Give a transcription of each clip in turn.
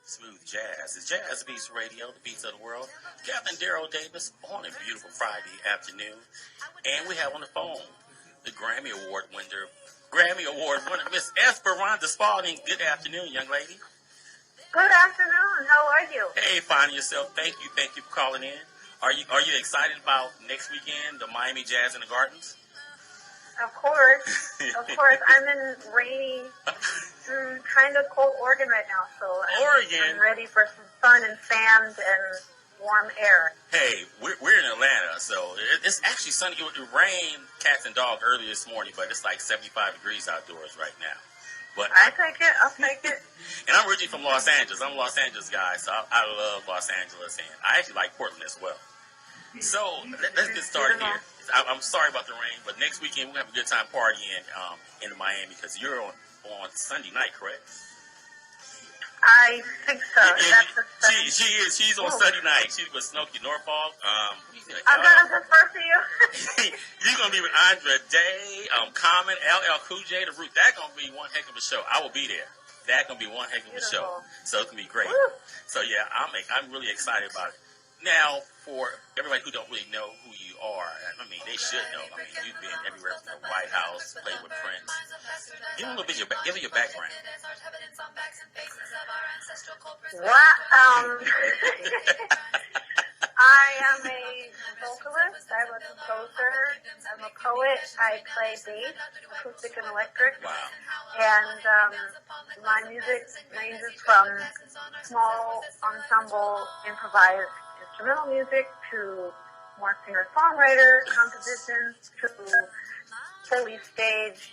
Smooth Jazz. It's Jazz Beats Radio, the beats of the world. Captain Daryl Davis on a beautiful Friday afternoon. And we have on the phone the Grammy Award winner, Miss Esperanza Spalding. Good afternoon, young lady. Good afternoon. How are you? Hey, fine yourself. Thank you for calling in. Are you excited about next weekend, the Miami Jazz in the Gardens? Of course. I'm in rainy, kind of cold Oregon right now, so I'm ready for some sun and sand and warm air. Hey, we're in Atlanta, so it's actually sunny. It rained cats and dogs early this morning, but it's like 75 degrees outdoors right now. But I'll take it. And I'm originally from Los Angeles. I'm a Los Angeles guy, so I love Los Angeles, and I actually like Portland as well. So let's get started here. I'm sorry about the rain, but next weekend we're going to have a good time partying in Miami because you're on Sunday night, correct? I think so. She's on Sunday night. She's with Snooki Norfolk. I'm going to defer to you. You're going to be with Andra Day, Common, LL Cool J, The Root. That's going to be one heck of a show. I will be there. That's going to be one heck of a show. So it's going to be great. Woo. So yeah, I'm really excited about it. Now, for everybody who don't really know who you are, I mean, they should know. I mean, you've been everywhere from the White House, played with Prince. Give me a little bit of your background. Well, I am a vocalist. I'm a composer. I'm a poet. I play bass, acoustic and electric. Wow. And my music ranges from small ensemble improvised instrumental music to more singer-songwriter compositions to fully staged,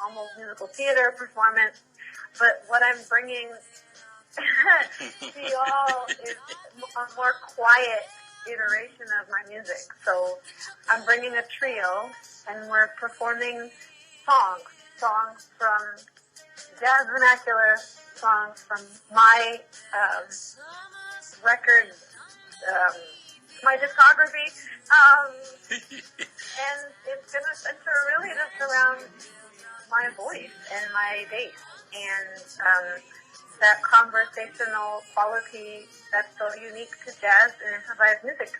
almost musical theater performance. But what I'm bringing to y'all is a more quiet iteration of my music. So I'm bringing a trio, and we're performing songs from jazz vernacular, songs from my record, my discography, and it's going to center really just around my voice and my bass and that conversational quality that's so unique to jazz and improvised music.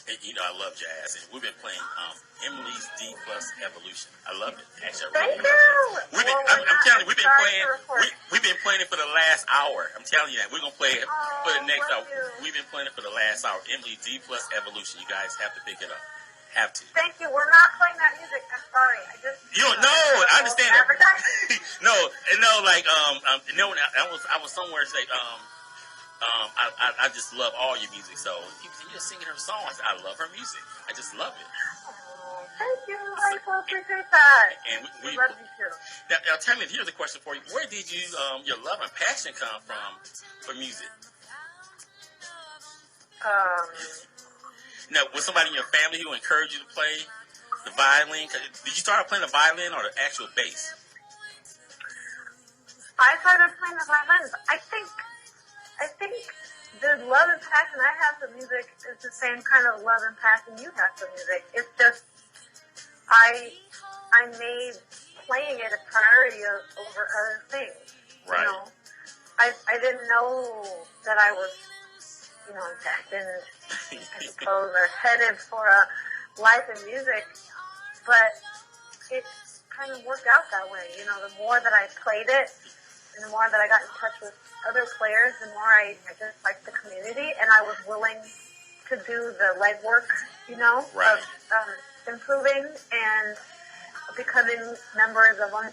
And, I love jazz, and we've been playing Emily's D Plus Evolution. I love it. Actually, I really love it. I'm telling you, we've been playing it for the last hour. I'm telling you that. We're going to play it for the next hour. We've been playing it for the last hour. Emily D Plus Evolution. You guys have to pick it up. Have to. Thank you. We're not playing that music. I'm sorry. You don't know. I understand that. No, like I was somewhere say I just love all your music. So you're singing her song. I love her music. I just love it. Thank you. I so appreciate that. And we love you too. Now tell me. Here's a question for you. Where did you your love and passion come from for music? Now, was somebody in your family who encouraged you to play the violin? Did you start playing the violin or the actual bass? I started playing the violin. I think the love and passion I have for music is the same kind of love and passion you have for music. It's just I made playing it a priority over other things. Right. You know, I didn't know that I was destined, I suppose, or headed for a life in music, but it kind of worked out that way. The more that I played it, and the more that I got in touch with other players, the more I just liked the community, and I was willing to do the legwork, right. of improving and becoming members of, a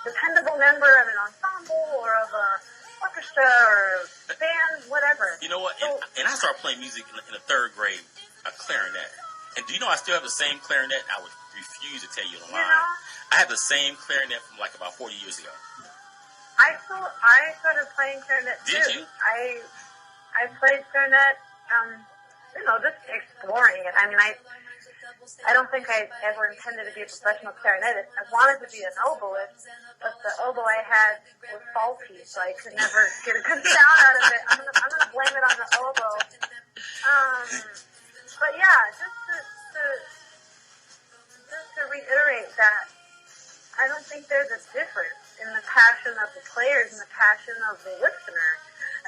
dependable member of an ensemble or of a orchestra or band, whatever. You know what? And I started playing music in the third grade, a clarinet. And do you know I still have the same clarinet? I would refuse to tell you the line. I had the same clarinet from like about 40 years ago. I started playing clarinet too. Did you? I played clarinet, just exploring it. I mean, I don't think I ever intended to be a professional clarinetist. I wanted to be an oboist, but the oboe I had was faulty, so I could never get a good sound out of it. I'm gonna blame it on the oboe. But yeah, just to reiterate that players and the passion of the listener.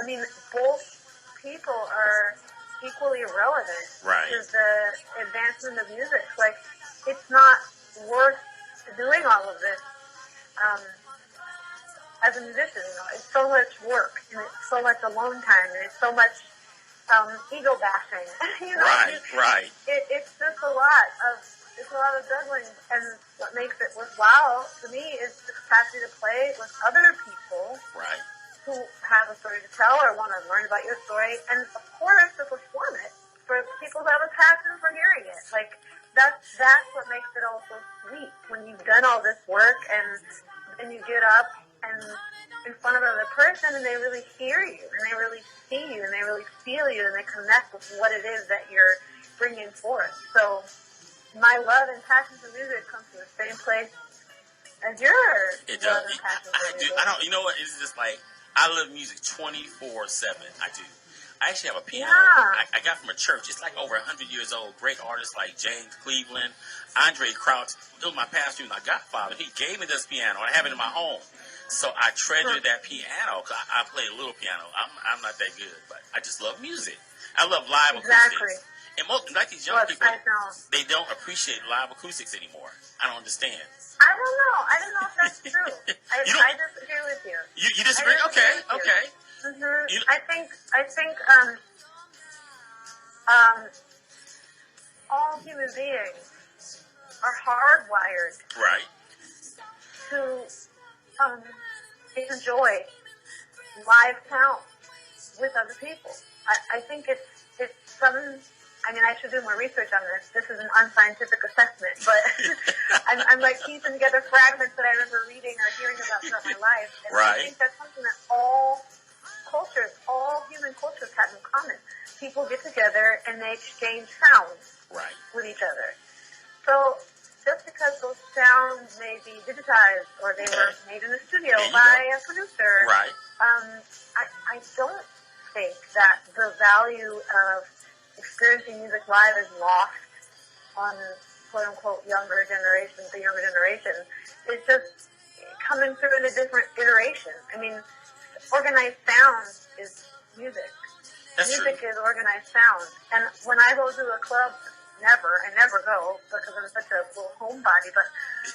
I mean, both people are equally relevant to the advancement of music. Like, it's not worth doing all of this as a musician. You know, it's so much work, and it's so much alone time, and it's so much ego bashing. You know, it's just a lot of juggling, and what makes it worthwhile to me is the capacity to play with other people who have a story to tell or want to learn about your story, and of course to perform it for people who have a passion for hearing it. Like, that's what makes it all so sweet, when you've done all this work and you get up and in front of another person and they really hear you and they really see you and they really feel you and they connect with what it is that you're bringing forth. So my love and passion for music comes from the same place as yours. It does. I do. I don't. You know what? It's just like, I love music 24/7. I do. I actually have a piano I got from a church. It's like over 100 years old. Great artists like James Cleveland, Andre Crouch. It was my pastor, my godfather. He gave me this piano, and I have it in my home. So I treasure that piano, because I play a little piano. I'm not that good, but I just love music. I love live acoustics. And most, like these young people, they don't appreciate live acoustics anymore. I don't understand. I don't know. I don't know if that's true. I disagree with you. You disagree? Okay. Mm-hmm. I think all human beings are hardwired to enjoy live sound with other people. I think it's some. I mean, I should do more research on this. This is an unscientific assessment, but I'm like piecing together fragments that I remember reading or hearing about throughout my life. And I think that's something that all human cultures have in common. People get together and they exchange sounds with each other. So just because those sounds may be digitized or they were made in the studio by a producer, I don't think that the value of experiencing music live is lost on quote-unquote the younger generation. It's just coming through in a different iteration. I mean, organized sound is music. Music is organized sound. And when I go to a club, I never go because I'm such a little homebody, but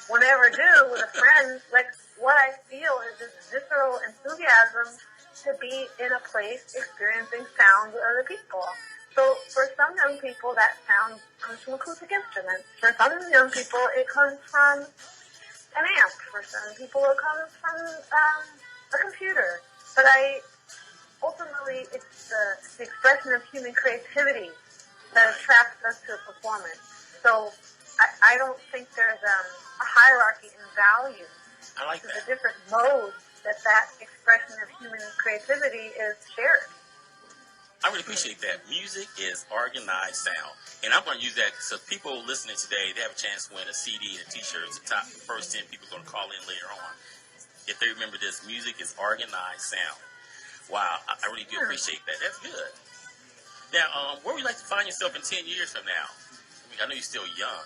whenever I do with a friend, like, what I feel is this visceral enthusiasm to be in a place experiencing sound with other people. So for some young people, that sound comes from acoustic instruments. For some young people, it comes from an amp. For some people, it comes from a computer. But ultimately, it's the expression of human creativity that attracts us to a performance. So I don't think there's a hierarchy in value to the different modes that expression of human creativity is shared. I really appreciate that. Music is organized sound. And I'm going to use that so people listening today, they have a chance to win a CD and a T-shirt. It's the top first 10 people are going to call in later on. If they remember this, music is organized sound. Wow, I really do appreciate that. That's good. Now, where would you like to find yourself in 10 years from now? I know you're still young.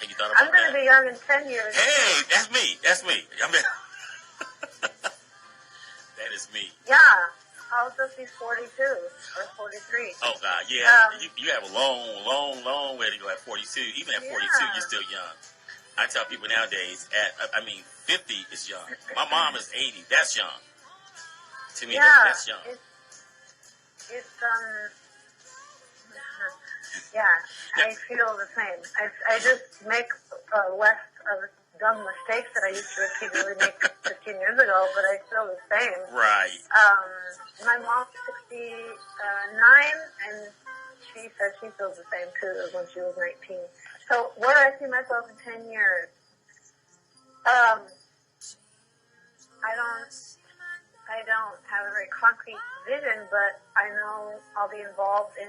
Have you thought about that? I'm going to be young in 10 years. Hey, that's me. That is me. Yeah. I'll just be 42 or 43. Oh, God, yeah. You have a long way to go at 42. Even at 42, you're still young. I tell people nowadays, 50 is young. My mom is 80. That's young. To me, that's young. I feel the same. I just make less of dumb mistakes that I used to repeatedly make 15 years ago, but I feel the same. Right. My mom's 69, and she says she feels the same too as when she was 19. So where do I see myself in 10 years? I don't have a very concrete vision, but I know I'll be involved in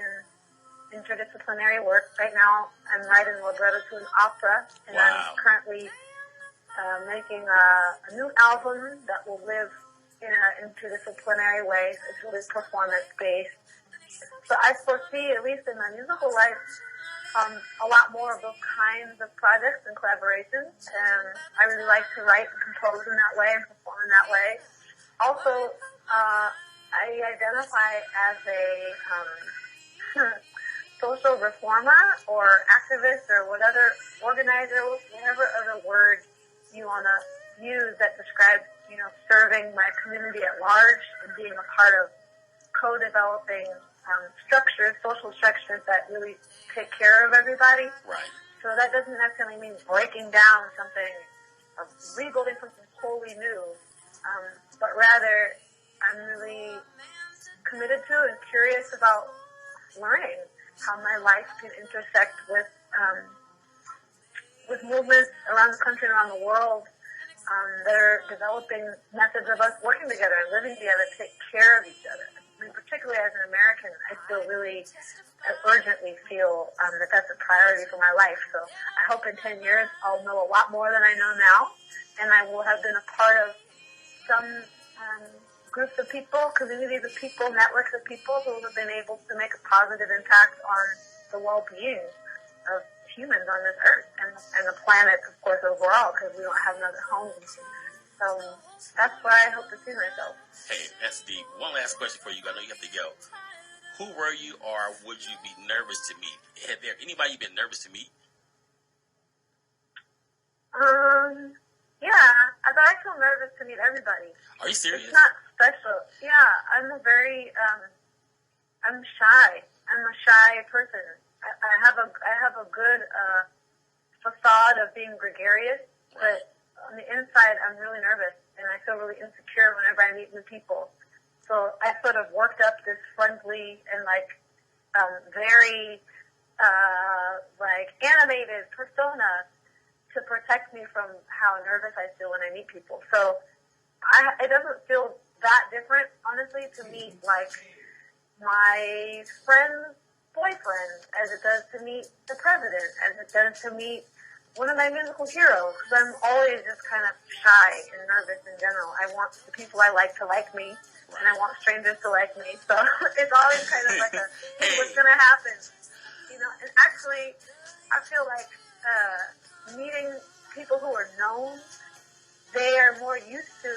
interdisciplinary work. Right now, I'm writing a libretto to an opera, and I'm currently making a new album that will live in an interdisciplinary way. It's really performance-based, So I foresee, at least in my musical life, a lot more of those kinds of projects and collaborations. And I really like to write and compose in that way and perform in that way. Also, I identify as a social reformer or activist or whatever, organizer, whatever other word you want to use that describes, serving my community at large and being a part of co-developing structures, social structures that really take care of everybody. Right. So that doesn't necessarily mean breaking down something or rebuilding something wholly new, but rather I'm really committed to and curious about learning how my life can intersect with movements around the country and around the world that are developing methods of us working together and living together to take care of each other. I mean, particularly as an American, I urgently feel that that's a priority for my life. So I hope in 10 years I'll know a lot more than I know now, and I will have been a part of some groups of people, communities of people, networks of people who have been able to make a positive impact on the well-being of humans on this earth and the planet, of course, overall, because we don't have another home. So that's where I hope to see myself. Hey, that's deep. One last question for you. I know you have to go. Who were you or would you be nervous to meet? Had there anybody you've been nervous to meet? Yeah, I feel nervous to meet everybody. Are you serious? It's not special. Yeah, I'm shy. I'm a shy person. I have a good facade of being gregarious, but on the inside, I'm really nervous, and I feel really insecure whenever I meet new people. So I sort of worked up this friendly and very animated persona to protect me from how nervous I feel when I meet people. So it doesn't feel that different, honestly, to meet my friend's boyfriend as it does to meet the president, as it does to meet one of my musical heroes, because I'm always just kind of shy and nervous in general. I want the people I like to like me, and I want strangers to like me. So it's always kind of like hey, what's going to happen? And actually, I feel like meeting people who are known, they are more used to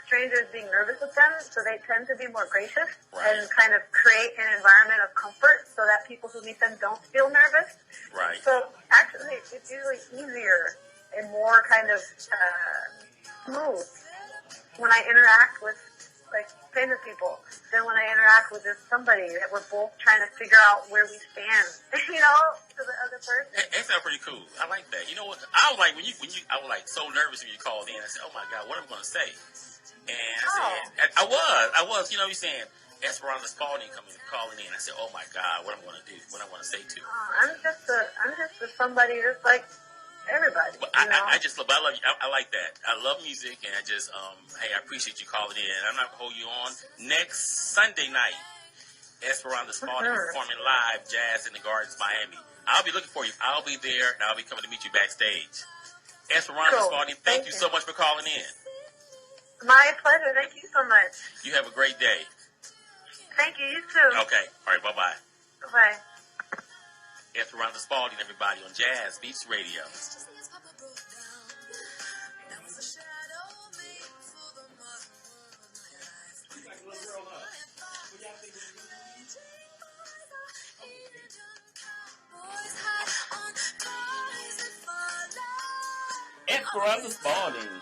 strangers being nervous with them, so they tend to be more gracious and kind of create an environment of comfort so that people who meet them don't feel nervous. Right. So actually, it's usually easier and more kind of smooth when I interact with famous people than when I interact with just somebody that we're both trying to figure out where we stand, to the other person. That sounds pretty cool. I like that. You know what? I was like, I was like so nervous when you called in. I said, oh my God, what am I going to say? And I said, I was, you're saying, Esperanza Spalding calling in. I said, oh my God, what I'm going to do, what I'm going to say to her. I'm just somebody just like everybody. But I love you. I like that. I love music, and I just, hey, I appreciate you calling in. I'm not going to hold you on. Next Sunday night, Esperanza Spalding performing live Jazz in the Gardens, Miami. I'll be looking for you. I'll be there, and I'll be coming to meet you backstage. Esperanza Spalding, thank you so much for calling in. My pleasure. Thank you so much. You have a great day. Thank you. You too. Okay. All right. Bye-bye. Bye. Esperanza Spalding, everybody, on Jazz Beats Radio. Esperanza Spalding.